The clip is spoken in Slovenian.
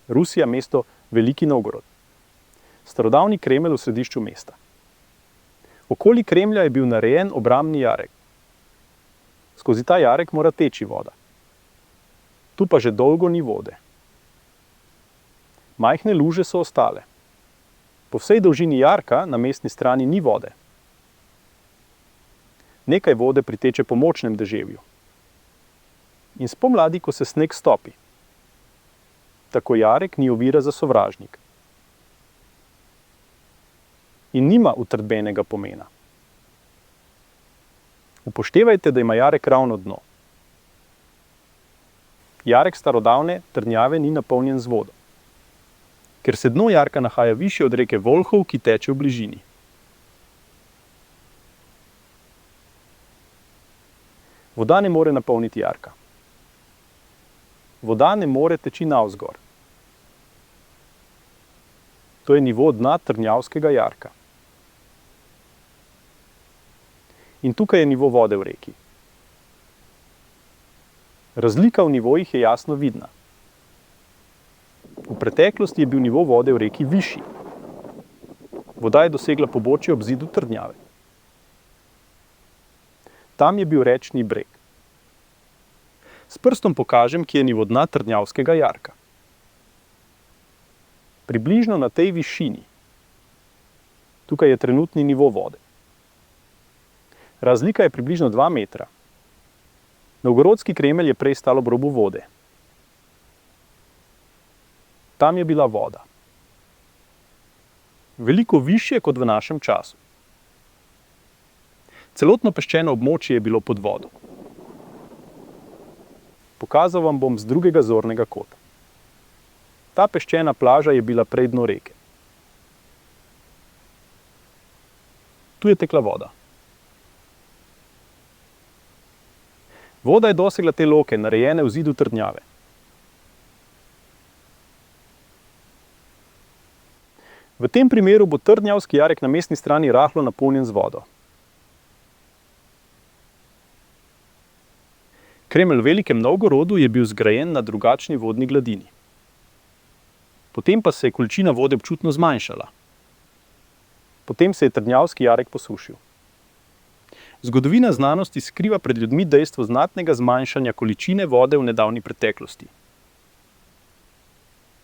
Rusija, mesto Veliki Novgorod. Starodavni Kremelj v središču mesta. Okoli Kremlja je bil narejen obrambni jarek. Skozi ta jarek mora teči voda. Tu pa že dolgo ni vode. Majhne luže so ostale. Po vsej dolžini jarka na mestni strani ni vode. Nekaj vode priteče po močnem deževju. In spomladi, ko se sneg stopi. Tako jarek ni ovira za sovražnik. In nima utrdbenega pomena. Upoštevajte, da ima jarek ravno dno. Jarek starodavne trdnjave ni napolnjen z vodo, ker se dno jarka nahaja višje od reke Volhov, ki teče v bližini. Voda ne more napolniti jarka. Voda ne more teči navzgor. To je nivo dna trdnjavskega jarka. In tukaj je nivo vode v reki. Razlika v nivojih je jasno vidna. V preteklosti je bil nivo vode v reki višji. Voda je dosegla pobočje ob zidu trdnjave. Tam je bil rečni breg. S prstom pokažem, kje je nivo dna trdnjavskega jarka. Približno na tej višini. Tukaj je trenutni nivo vode. Razlika je približno 2 metra. Novgorodski Kremelj je prej stal ob robu vode. Tam je bila voda. Veliko višje kot v našem času. Celotno peščeno območje je bilo pod vodo. Pokazal vam bom z drugega zornega kota. Ta peščena plaža je bila prej dno reke. Tu je tekla voda. Voda je dosegla te loke, narejene v zidu trdnjave. V tem primeru bo trdnjavski jarek na mestni strani rahlo napolnjen z vodo. Kremelj v Velikem Novgorodu je bil zgrajen na drugačni vodni gladini. Potem pa se je količina vode občutno zmanjšala. Potem se je trdnjavski jarek posušil. Zgodovina znanosti skriva pred ljudmi dejstvo znatnega zmanjšanja količine vode v nedavni preteklosti.